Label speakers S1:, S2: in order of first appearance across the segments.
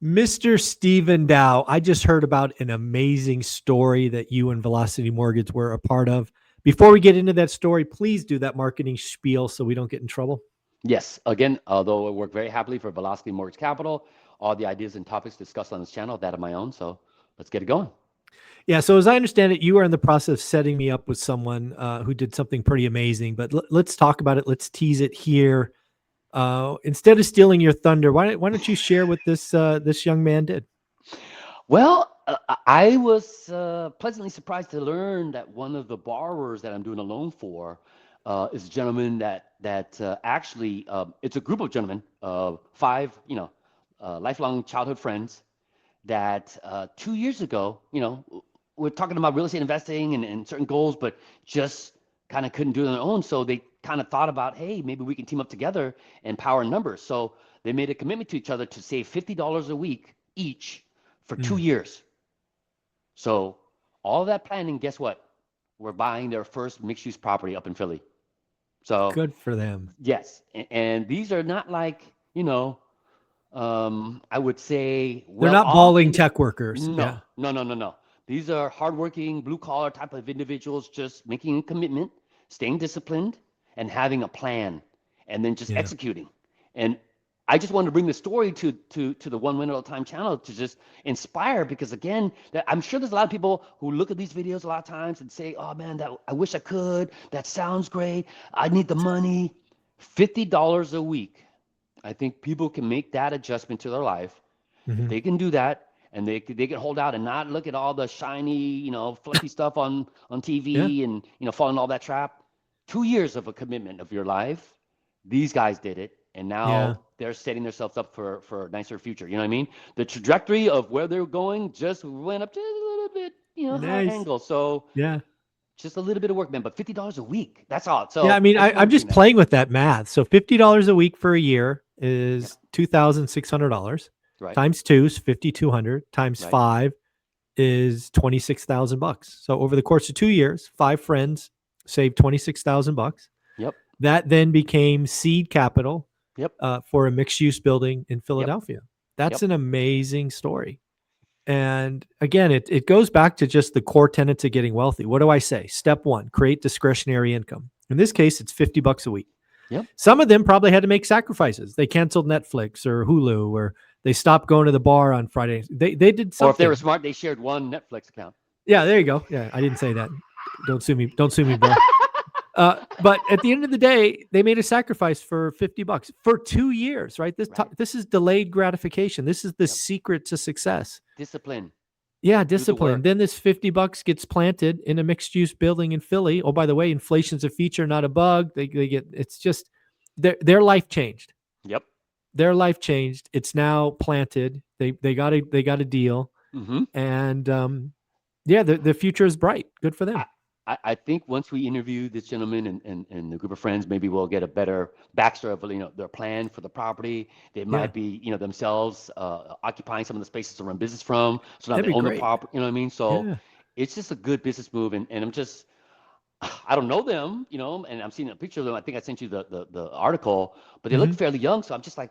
S1: Mr. Stephen Dow, I just heard about an amazing story that you and Velocity Mortgage were a part of. Before we get into that story, please do that marketing spiel so we don't get in trouble.
S2: Yes, again, although I work very happily for Velocity Mortgage Capital, all the ideas and topics discussed on this channel, that of my own. So let's get it going.
S1: Yeah, so as I understand it, you are in the process of setting me up with someone who did something pretty amazing. But let's talk about it. Let's tease it here. Instead of stealing your thunder, why don't you share what this young man did?
S2: Well, I was pleasantly surprised to learn that one of the borrowers that I'm doing a loan for is a gentleman that actually it's a group of gentlemen, five, lifelong childhood friends that 2 years ago, we're talking about real estate investing and certain goals, but just kind of couldn't do it on their own. So they kind of thought about, hey, maybe we can team up together and power numbers. So they made a commitment to each other to save $50 a week each for 2 years. So all that planning, guess what? We're buying their first mixed-use property up in Philly. So
S1: Good for them.
S2: yes, and these are not like, I would say
S1: They're
S2: well
S1: not
S2: off
S1: balling
S2: in
S1: tech workers.
S2: no,
S1: Yeah.
S2: no, no, no, no. These are hardworking, blue collar type of individuals just making a commitment, staying disciplined, and having a plan, and then just
S1: Yeah.
S2: executing. And I just wanted to bring the story to the One Win at a Time channel to just inspire because again, that I'm sure there's a lot of people who look at these videos a lot of times and say, "Oh man, that I wish I could. That sounds great. I need the money." $50 a week. I think people can make that adjustment to their life if
S1: Mhm.
S2: they can do that and they can hold out and not look at all the shiny, fluffy stuff on
S1: Yeah.
S2: TV and fall in all that trap. 2 years of a commitment of your life. These guys did it, and
S1: Yeah.
S2: now they're setting themselves up for a nicer future. You know what I mean? The trajectory of where they're going just went up just a little bit, higher
S1: Nice.
S2: angle. So
S1: Yeah.
S2: just a little bit of work, man. But $50 a week, that's all.
S1: Yeah, I
S2: So
S1: mean,
S2: I just
S1: I'm
S2: wanted to bring
S1: just
S2: that.
S1: playing with that math. So $50 a week for a year
S2: Yeah.
S1: is $2,600
S2: Right.
S1: times 2 is 5,200 times
S2: Right.
S1: 5 is 26,000 bucks. So over the course of 2 years, 5 friends saved 26,000 bucks.
S2: Yep.
S1: That then became seed capital
S2: Yep.
S1: for a mixed use building in
S2: Yep.
S1: Philadelphia. That's
S2: Yep.
S1: an amazing story. And again, it goes back to just the core tenets of getting wealthy. What do I say? Step one, create discretionary income. In this case, it's $50 a week.
S2: Yep.
S1: Some of them probably had to make sacrifices. They canceled Netflix or Hulu, or they stopped going to the bar on Fridays. They did
S2: Or if they were
S1: something.
S2: smart, they shared one Netflix account.
S1: Yeah, there you go. Yeah, I didn't say that. Don't sue me. Don't sue me, bro. But at the end of the day, they made a sacrifice for $50 for 2 years, right?
S2: Right.
S1: This is delayed gratification. This is the
S2: Yep.
S1: secret to success.
S2: Discipline.
S1: Yeah,
S2: Do the
S1: discipline.
S2: work.
S1: Then this $50 gets planted in a mixed use building in Philly. Oh, by the way, inflation's a feature, not a bug. They get it's just their life changed.
S2: Yep.
S1: Their life changed. It's now planted. They got a deal,
S2: Mm-hmm.
S1: and yeah, the future is bright. Good for
S2: I,
S1: them.
S2: I think once we interview this gentleman and the group of friends, maybe we'll get a better backstory of their plan for the property. They
S1: Yeah,
S2: might be themselves occupying some of the spaces to run business from, so now
S1: that'd
S2: they
S1: be
S2: own the
S1: great.
S2: property. You know what I mean? So
S1: Yeah,
S2: it's just a good business move, and I'm just I don't know them, and I'm seeing a picture of them. I think I sent you the article, but they look
S1: hmm
S2: fairly young, so I'm just like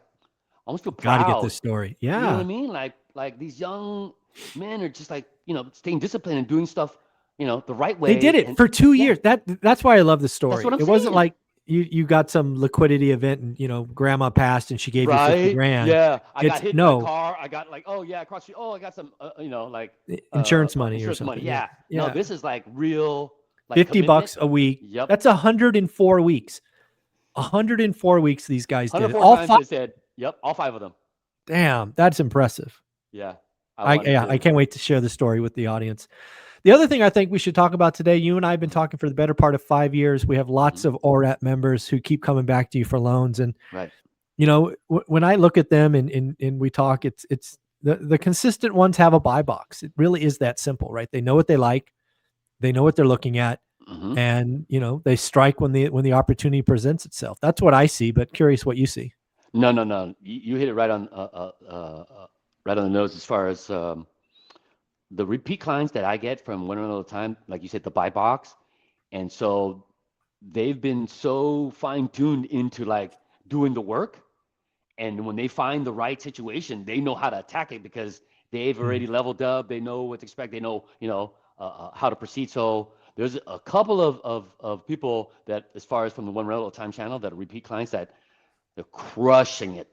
S2: almost feel
S1: got to get
S2: proud.
S1: this story.
S2: You know what I
S1: Yeah,
S2: mean? Like these young men are just like, staying disciplined and doing stuff, the right
S1: they did
S2: way.
S1: it
S2: And
S1: for two
S2: yeah,
S1: years. That's why I love the
S2: that's what
S1: story.
S2: I'm
S1: It wasn't
S2: saying.
S1: like you got some liquidity event and grandma passed and she gave you 50
S2: Right?
S1: grand.
S2: Yeah. I got
S1: It's
S2: hit by a
S1: no
S2: car. I got like, oh yeah, across the street. Oh, I got some, like
S1: insurance money or
S2: insurance money.
S1: something. Yeah,
S2: Yeah. No,
S1: yeah.
S2: this is like real, like
S1: 50
S2: commitment.
S1: bucks a week.
S2: Yep.
S1: That's 104 weeks. 104 weeks these guys did it.
S2: 104
S1: All
S2: times
S1: five.
S2: they said, yep, all five of them.
S1: Damn, that's impressive.
S2: Yeah. I
S1: I
S2: wanted
S1: yeah, I
S2: to.
S1: can't wait to share the story with the audience. The other thing I think we should talk about today, you and I have been talking for the better part of 5 years. We have lots
S2: Mhm.
S1: of ORAT members who keep coming back to you for loans. And,
S2: Right.
S1: when I look at them and we talk, it's the consistent ones have a buy box. It really is that simple, right? They know what they like. They know what they're looking at.
S2: Hmm.
S1: And, they strike when the opportunity presents itself. That's what I see, but curious what you see.
S2: No, no, no. You hit it right on the nose as far as the repeat clients that I get from one another time, like you said, the buy box. And so they've been so fine tuned into like doing the work And when they find the right situation, they know how to attack it because they've
S1: Mm.
S2: already leveled up. They know what to expect. They know, how to proceed. So there's a couple of people that, as far as from the One Rental Time channel, that are repeat clients, that they're crushing it.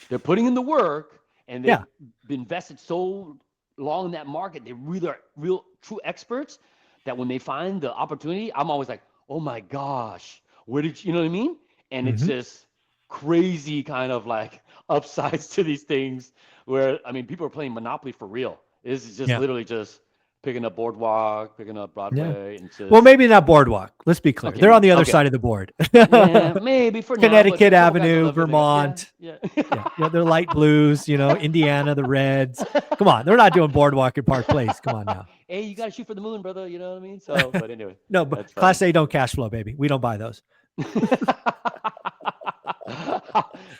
S2: They're putting in the work, and they've
S1: Yeah.
S2: been invested so long in that market. They really are real true experts that when they find the opportunity, I'm always like, oh my gosh, where did you know what I mean? And it's
S1: Hmm.
S2: just crazy kind of like upsides to these things where, I mean, people are playing Monopoly for real. This is just
S1: Yeah.
S2: literally just picking up Boardwalk, picking up
S1: Yeah.
S2: Broadway, and
S1: Well,
S2: just
S1: maybe not Boardwalk. Let's be clear.
S2: okay,
S1: They're on the other
S2: okay,
S1: side of the board.
S2: yeah, maybe for now, but
S1: Connecticut
S2: a couple guys are
S1: Avenue,
S2: leveling up. Yeah,
S1: Vermont.
S2: yeah.
S1: Yeah. Yeah. They're light blues, Indiana, the Reds. Come on. They're not doing Boardwalk at Park Place. Come on now.
S2: Hey, you got to shoot for the moon, brother. You know what I mean? So, but anyway,
S1: No, but
S2: that's
S1: Class
S2: funny.
S1: A don't cash flow, baby. We don't buy those.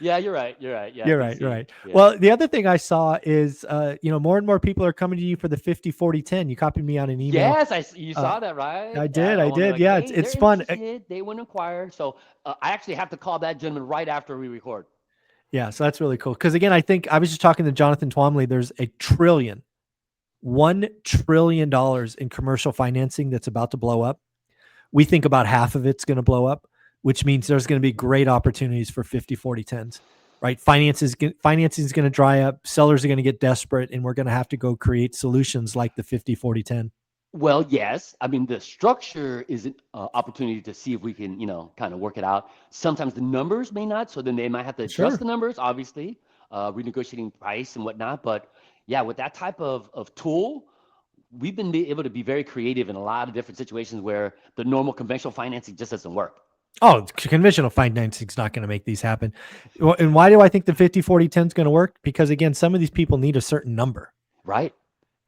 S2: Yeah, you're right. You're right. Yeah,
S1: You're right. You're
S2: DC.
S1: right.
S2: Yeah.
S1: Well, the other thing I saw is, more and more people are coming to you for the 50-40-10. You copied me on an email.
S2: Yes, you
S1: Uh,
S2: saw that, right?
S1: I
S2: Yeah,
S1: did.
S2: I
S1: I
S2: want to
S1: did.
S2: like,
S1: Yeah. It's,
S2: hey,
S1: it's
S2: they're
S1: fun.
S2: interested. They want to inquire. So I actually have to call that gentleman right after we record.
S1: Yeah. So that's really cool. Cause again, I think I was just talking to Jonathan Twomley. There's $1 trillion in commercial financing that's about to blow up. We think about half of it's going to blow up, which means there's going to be great opportunities for 50-40-10s, right? Financing is going to dry up. Sellers are going to get desperate, and we're going to have to go create solutions like the 50-40-10.
S2: Well, yes. I mean, the structure is an opportunity to see if we can, kind of work it out. Sometimes the numbers may not, so then they might have to adjust
S1: Sure.
S2: the numbers, obviously, renegotiating price and whatnot. But yeah, with that type of tool, we've been able to be very creative in a lot of different situations where the normal conventional financing just doesn't work.
S1: Oh, conventional financing is not going to make these happen. And why do I think the 50-40-10 is going to work? Because again, some of these people need a certain number.
S2: Right.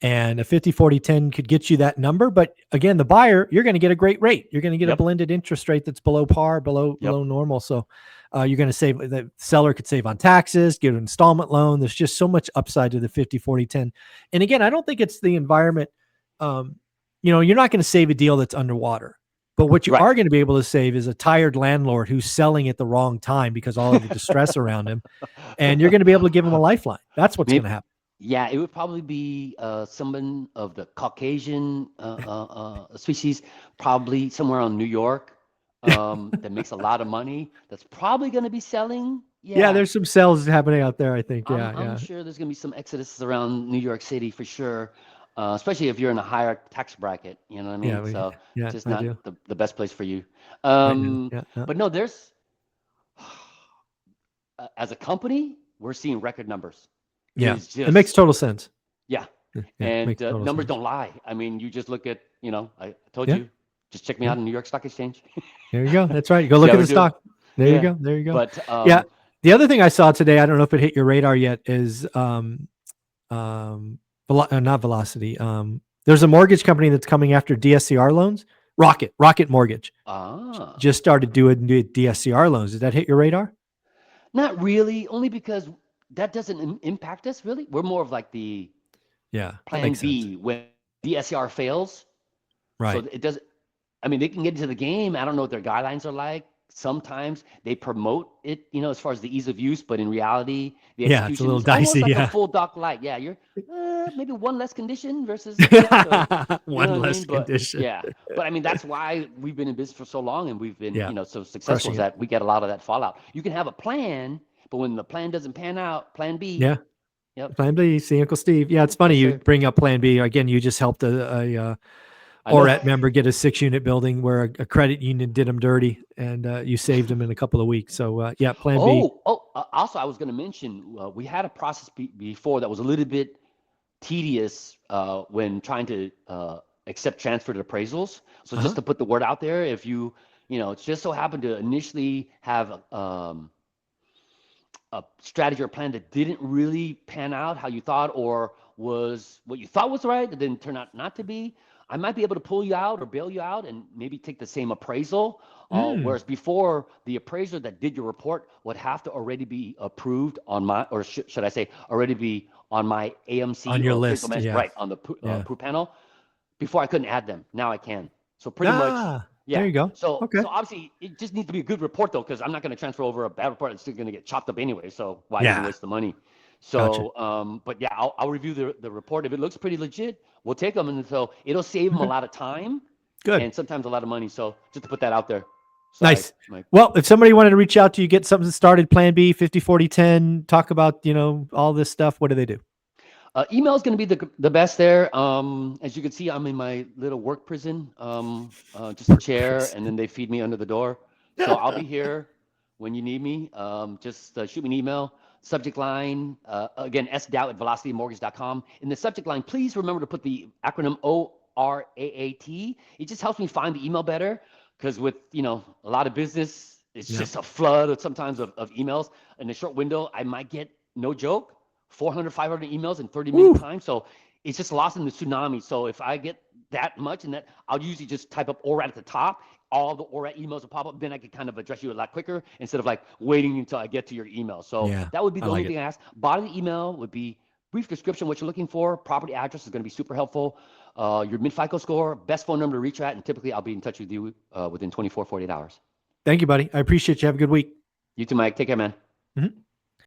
S1: And a 50-40-10 could get you that number. But again, the buyer, you're going to get a great rate. You're going to get a
S2: Yep.
S1: blended interest rate that's below par, below normal. So you're going to save, the seller could save on taxes, get an installment loan. There's just so much upside to the 50-40-10. And again, I don't think it's the environment. You're not going to save a deal that's underwater. But what you
S2: Right.
S1: are going to be able to save is a tired landlord who's selling at the wrong time because all of the distress around him. And you're going to be able to give him a lifeline. That's what's going to happen.
S2: Yeah, it would probably be someone of the Caucasian species, probably somewhere on New York, that makes a lot of money. That's probably going to be selling.
S1: Yeah,
S2: Yeah,
S1: there's some sales happening out there, I think.
S2: I'm
S1: Yeah,
S2: I'm
S1: yeah.
S2: sure there's going to be some exodus around New York City for sure, especially if you're in a higher tax bracket. You know what I
S1: Yeah,
S2: mean? So
S1: yeah,
S2: just
S1: I do.
S2: not the best place for you.
S1: I know. Yeah, yeah.
S2: But no, there's as a company, we're seeing record numbers. It
S1: Yeah.
S2: is
S1: It makes
S2: just
S1: total sense.
S2: yeah.
S1: Yeah, it
S2: And
S1: makes total
S2: numbers
S1: sense.
S2: don't lie. I mean, you just look at, I told
S1: Yeah,
S2: you, just check me
S1: yeah.
S2: out in New York Stock Exchange.
S1: There you go. That's right. Go
S2: See
S1: look
S2: how
S1: at
S2: we're
S1: the
S2: doing.
S1: stock. There you
S2: Yeah.
S1: go. There you go.
S2: But
S1: Yeah. The other thing I saw today, I don't know if it hit your radar yet, is not Velocity. There's a mortgage company that's coming after DSCR loans. Rocket Mortgage
S2: ah,
S1: just started doing DSCR loans. Did that hit your radar?
S2: not really, only because that doesn't impact us really. We're more of like the
S1: Yeah, that
S2: plan
S1: makes sense.
S2: B when DSCR fails. So
S1: Right.
S2: it doesn't. I mean, they can get into the game. I don't know what their guidelines are like. Sometimes they promote it, as far as the ease of use, but in reality, the
S1: Yeah, it's a
S2: execution
S1: little
S2: is almost
S1: dicey.
S2: like a
S1: Yeah.
S2: full doc light. Yeah, you're maybe one less condition versus this, or you know
S1: One
S2: what I
S1: less
S2: mean? But
S1: condition.
S2: yeah, but I mean that's why we've been in business for so long and we've been,
S1: Yeah,
S2: so successful
S1: crushing
S2: is
S1: it.
S2: that we get a lot of that fallout. You can have a plan, but when the plan doesn't pan out, plan B.
S1: Yeah.
S2: Yep,
S1: Plan B, see Uncle Steve. Yeah, it's funny
S2: yes,
S1: you
S2: sir.
S1: bring up Plan B. Again, you just helped a
S2: I know.
S1: ORET member get a 6-unit building where a credit union did him dirty, and you saved him in a couple of weeks. So yeah, Plan B.
S2: Also, I was going to mention we had a process before that was a little bit tedious when trying to accept transferred appraisals. So just
S1: Uh-huh.
S2: to put the word out there, if it's just so happened to initially have a strategy or plan that didn't really pan out how you thought, or was what you thought was right that didn't turn out not to be, I might be able to pull you out or bail you out and maybe take the same appraisal.
S1: Mm,
S2: Whereas before, the appraiser that did your report would have to already be approved on my, or should I say, already be on my
S1: on
S2: AMC
S1: your
S2: or appraisal
S1: list.
S2: management,
S1: Yeah.
S2: right, on the
S1: Yeah.
S2: approve panel. Before I couldn't add them. Now I can. So pretty much
S1: Ah.
S2: Yeah.
S1: There you go.
S2: So
S1: Okay.
S2: obviously it just needs to be a good report though, because I'm not going to transfer over a bad report. It's still going to get chopped up anyway. So why even
S1: Yeah.
S2: waste the money?
S1: Gotcha.
S2: So, but yeah, I'll review the report. If it looks pretty legit, we'll take them, and so it'll save them a
S1: Okay.
S2: lot of time
S1: Good.
S2: and sometimes a lot of money. So just to put that out there. Sorry,
S1: Nice.
S2: Mike.
S1: Well, if somebody wanted to reach out to you, get something started, plan B, 50, 40, 10, talk about, all this stuff, what do they do?
S2: Email is going to be the best there. As you can see, I'm in my little work prison, just a chair, and then they feed me under the door. So I'll be here when you need me. Just shoot me an email. Subject line, again, sdow@velocitymortgage.com. In the subject line, please remember to put the acronym ORAAT. It just helps me find the email better, because with, a lot of business, it's
S1: Yeah.
S2: just a flood of sometimes of emails. In a short window, I might get, no joke, 400, 500 emails in 30-minute
S1: Woo.
S2: time. So it's just lost in the tsunami. So if I get that much, and that, I'll usually just type up ORAT at the top. All the ORAT emails will pop up. Then I can kind of address you a lot quicker instead of like waiting until I get to your email. So
S1: Yeah.
S2: that would be
S1: I
S2: the only
S1: like
S2: thing
S1: it.
S2: I ask. Body of the email would be brief description, what you're looking for. Property address is going to be super helpful. Your mid-FICO score, best phone number to reach at, and typically I'll be in touch with you within 24, 48 hours.
S1: Thank you, buddy. I appreciate you. Have a good week.
S2: You too, Mike. Take care, man.
S1: Mhm.